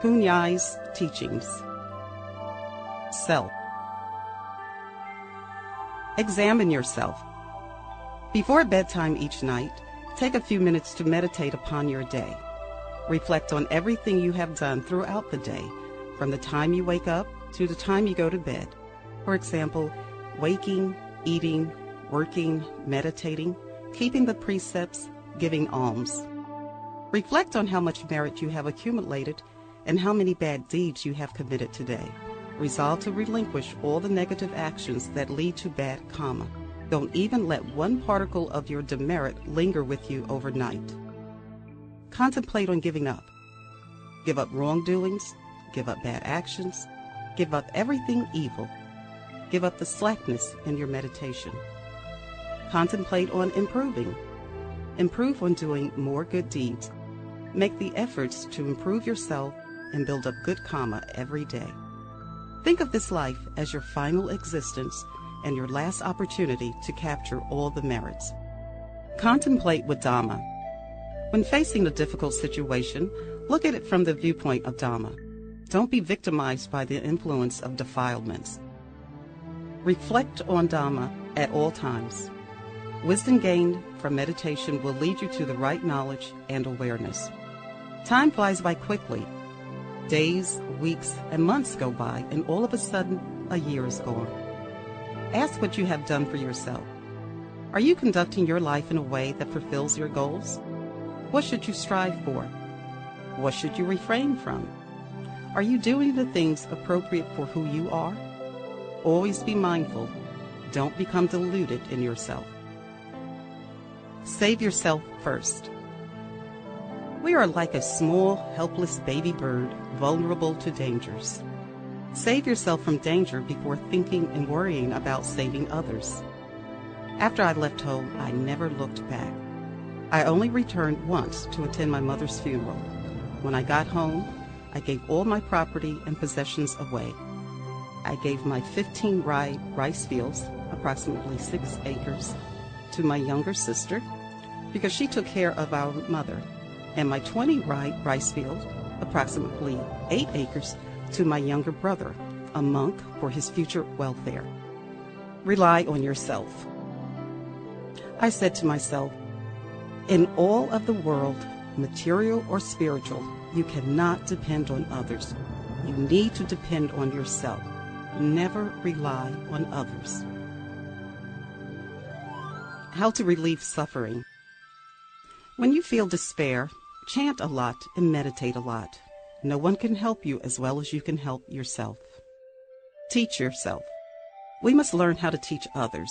Kunyai's teachings. Self. Examine yourself. Before bedtime each night, take a few minutes to meditate upon your day. Reflect on everything you have done throughout the day, from the time you wake up to the time you go to bed. For example, waking, eating, working, meditating, keeping the precepts, giving alms. Reflect on how much merit you have accumulated and how many bad deeds you have committed today. Resolve to relinquish all the negative actions that lead to bad karma. Don't even let one particle of your demerit linger with you overnight. Contemplate on giving up. Give up wrongdoings, give up bad actions, give up everything evil. Give up the slackness in your meditation. Contemplate on improving. Improve on doing more good deeds. Make the efforts to improve yourself and build up good karma every day. Think of this life as your final existence and your last opportunity to capture all the merits. Contemplate with Dhamma. When facing a difficult situation, look at it from the viewpoint of Dhamma. Don't be victimized by the influence of defilements. Reflect on Dhamma at all times. Wisdom gained from meditation will lead you to the right knowledge and awareness. Time flies by quickly. Days, weeks, and months go by, and all of a sudden, a year is gone. Ask what you have done for yourself. Are you conducting your life in a way that fulfills your goals? What should you strive for? What should you refrain from? Are you doing the things appropriate for who you are? Always be mindful. Don't become deluded in yourself. Save yourself first. We are like a small, helpless baby bird, vulnerable to dangers. Save yourself from danger before thinking and worrying about saving others. After I left home, I never looked back. I only returned once to attend my mother's funeral. When I got home, I gave all my property and possessions away. I gave my 15 rice fields, approximately 6 acres, to my younger sister because she took care of our mother, and my 20 rice field, approximately 8 acres, to my younger brother, a monk, for his future welfare. Rely on yourself. I said to myself, in all of the world, material or spiritual, you cannot depend on others. You need to depend on yourself. Never rely on others. How to relieve suffering. When you feel despair, chant a lot and meditate a lot. No one can help you as well as you can help yourself. Teach yourself. We must learn how to teach others.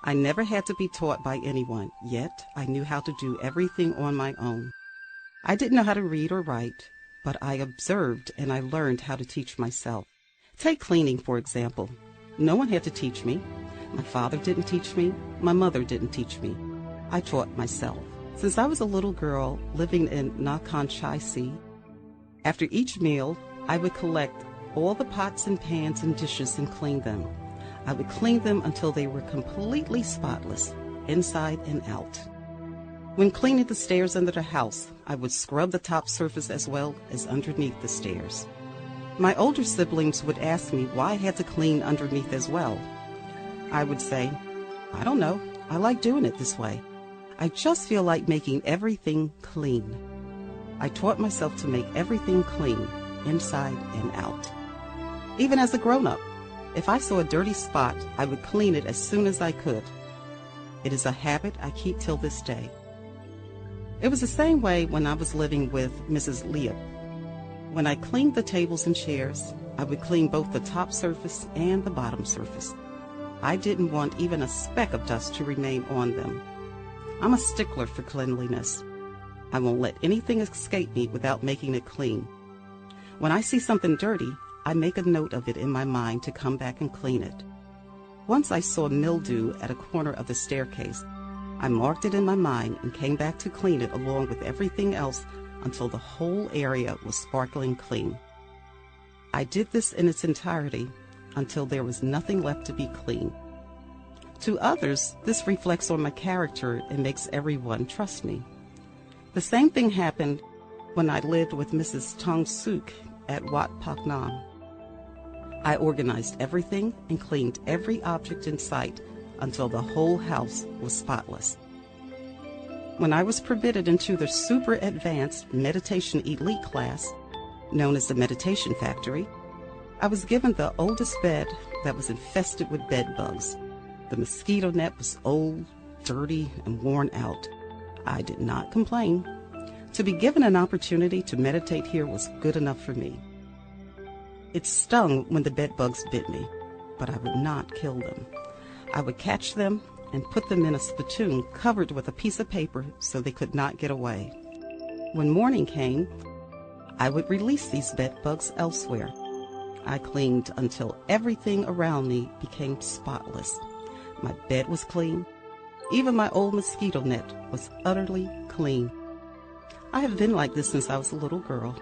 I never had to be taught by anyone, yet I knew how to do everything on my own. I didn't know how to read or write, but I observed and I learned how to teach myself. Take cleaning, for example. No one had to teach me. My father didn't teach me. My mother didn't teach me. I taught myself. Since I was a little girl living in Nakhon Chai-Si, after each meal, I would collect all the pots and pans and dishes and clean them. I would clean them until they were completely spotless, inside and out. When cleaning the stairs under the house, I would scrub the top surface as well as underneath the stairs. My older siblings would ask me why I had to clean underneath as well. I would say, I don't know, I like doing it this way. I just feel like making everything clean. I taught myself to make everything clean, inside and out. Even as a grown-up, if I saw a dirty spot, I would clean it as soon as I could. It is a habit I keep till this day. It was the same way when I was living with Mrs. Leah. When I cleaned the tables and chairs, I would clean both the top surface and the bottom surface. I didn't want even a speck of dust to remain on them. I'm a stickler for cleanliness. I won't let anything escape me without making it clean. When I see something dirty, I make a note of it in my mind to come back and clean it. Once I saw mildew at a corner of the staircase. I marked it in my mind and came back to clean it along with everything else until the whole area was sparkling clean. I did this in its entirety until there was nothing left to be clean. To others, this reflects on my character and makes everyone trust me. The same thing happened when I lived with Mrs. Tong Suk at Wat Pak Nam. I organized everything and cleaned every object in sight until the whole house was spotless. When I was permitted into the super advanced meditation elite class, known as the Meditation Factory, I was given the oldest bed that was infested with bed bugs. The mosquito net was old, dirty, and worn out. I did not complain. To be given an opportunity to meditate here was good enough for me. It stung when the bed bugs bit me, but I would not kill them. I would catch them and put them in a spittoon covered with a piece of paper so they could not get away. When morning came, I would release these bed bugs elsewhere. I cleaned until everything around me became spotless. My bed was clean. Even my old mosquito net was utterly clean. I have been like this since I was a little girl.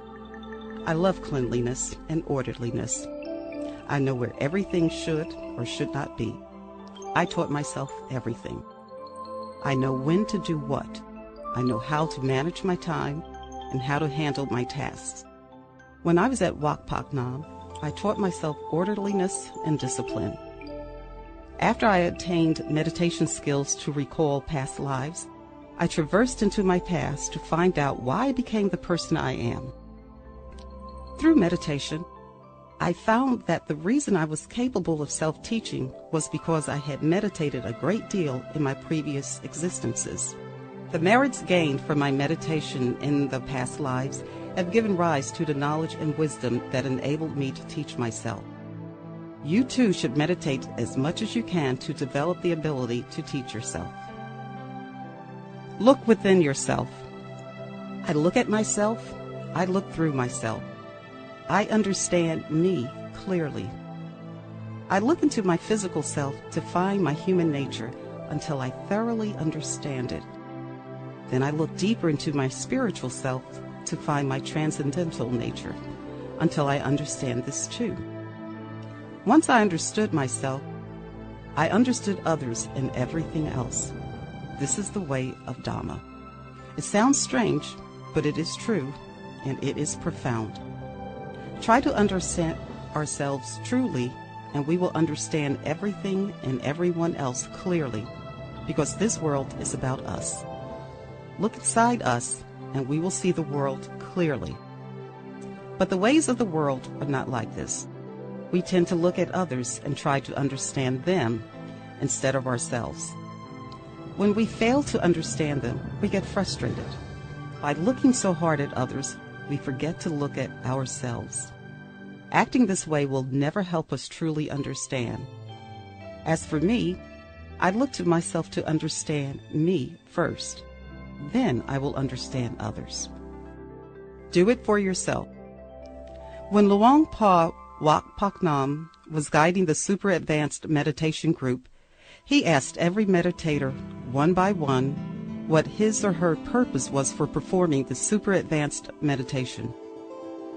I love cleanliness and orderliness. I know where everything should or should not be. I taught myself everything. I know when to do what. I know how to manage my time and how to handle my tasks. When I was at Wat Pak Nam, I taught myself orderliness and discipline. After I attained meditation skills to recall past lives, I traversed into my past to find out why I became the person I am. Through meditation, I found that the reason I was capable of self-teaching was because I had meditated a great deal in my previous existences. The merits gained from my meditation in the past lives have given rise to the knowledge and wisdom that enabled me to teach myself. You too should meditate as much as you can to develop the ability to teach yourself. Look within yourself. I look at myself. I look through myself. I understand me clearly. I look into my physical self to find my human nature until I thoroughly understand it. Then I look deeper into my spiritual self to find my transcendental nature until I understand this too. Once I understood myself, I understood others and everything else. This is the way of Dhamma. It sounds strange, but it is true, and it is profound. Try to understand ourselves truly, and we will understand everything and everyone else clearly, because this world is about us. Look inside us, and we will see the world clearly. But the ways of the world are not like this. We tend to look at others and try to understand them instead of ourselves. When we fail to understand them, we get frustrated. By looking so hard at others, we forget to look at ourselves. Acting this way will never help us truly understand. As for me, I look to myself to understand me first. Then I will understand others. Do it for yourself. When Luang Por Wat Pak Nam was guiding the super advanced meditation group, he asked every meditator, one by one, what his or her purpose was for performing the super advanced meditation.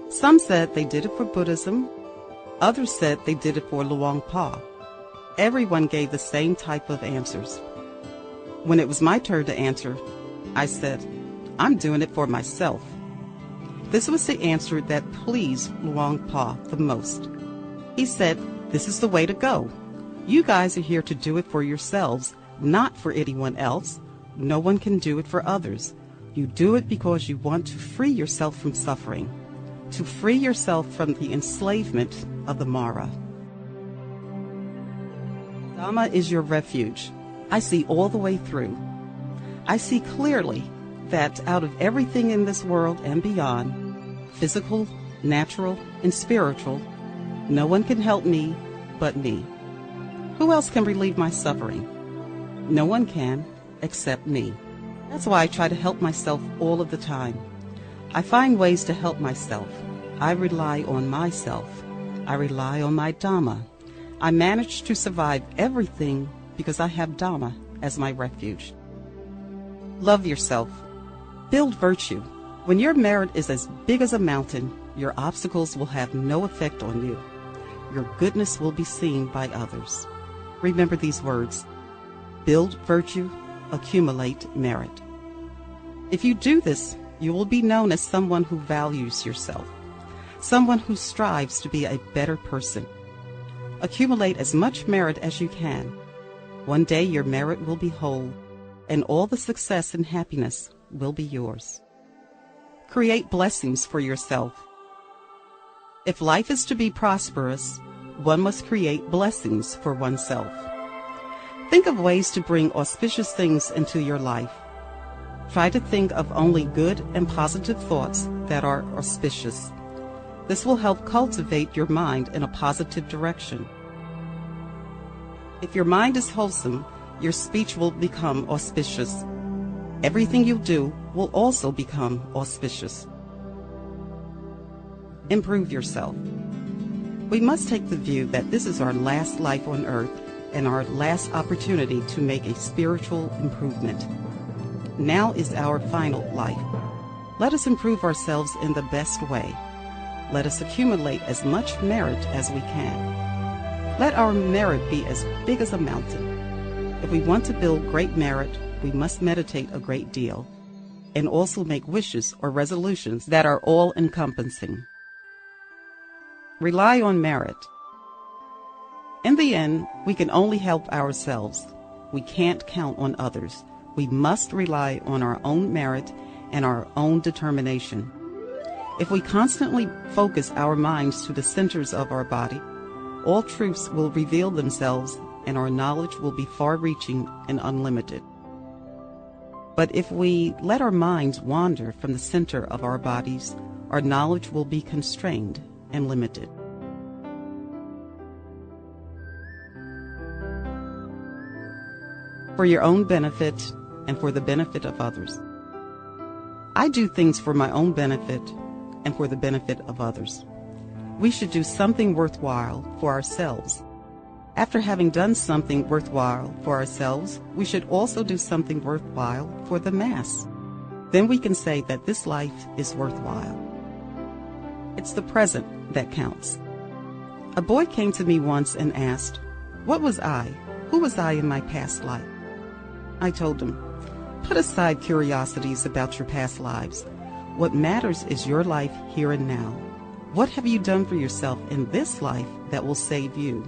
Some said they did it for Buddhism. Others said they did it for Luang Por. Everyone gave the same type of answers. When it was my turn to answer, I said, I'm doing it for myself. This was the answer that pleased Luang Por the most. He said, this is the way to go. You guys are here to do it for yourselves, not for anyone else. No one can do it for others. You do it because you want to free yourself from suffering, to free yourself from the enslavement of the Mara. Dhamma is your refuge. I see all the way through. I see clearly that out of everything in this world and beyond, physical, natural, and spiritual, no one can help me but me. Who else can relieve my suffering? No one can except me. That's why I try to help myself all of the time. I find ways to help myself. I rely on myself. I rely on my Dhamma. I manage to survive everything because I have Dhamma as my refuge. Love yourself. Build virtue. When your merit is as big as a mountain, your obstacles will have no effect on you. Your goodness will be seen by others. Remember these words: build virtue, accumulate merit. If you do this, you will be known as someone who values yourself, someone who strives to be a better person. Accumulate as much merit as you can. One day your merit will be whole, and all the success and happiness will be yours. Create blessings for yourself. If life is to be prosperous, one must create blessings for oneself. Think of ways to bring auspicious things into your life. Try to think of only good and positive thoughts that are auspicious. This will help cultivate your mind in a positive direction. If your mind is wholesome, your speech will become auspicious. Everything you do will also become auspicious. Improve yourself. We must take the view that this is our last life on earth and our last opportunity to make a spiritual improvement. Now is our final life. Let us improve ourselves in the best way. Let us accumulate as much merit as we can. Let our merit be as big as a mountain. If we want to build great merit, we must meditate a great deal, and also make wishes or resolutions that are all-encompassing. Rely on merit. In the end, we can only help ourselves. We can't count on others. We must rely on our own merit and our own determination. If we constantly focus our minds to the centers of our body, all truths will reveal themselves and our knowledge will be far-reaching and unlimited. But if we let our minds wander from the center of our bodies, our knowledge will be constrained and limited. For your own benefit and for the benefit of others. I do things for my own benefit and for the benefit of others. We should do something worthwhile for ourselves. After having done something worthwhile for ourselves, we should also do something worthwhile for the mass. Then we can say that this life is worthwhile. It's the present that counts. A boy came to me once and asked, "What was I? Who was I in my past life?" I told him, "Put aside curiosities about your past lives. What matters is your life here and now. What have you done for yourself in this life that will save you?"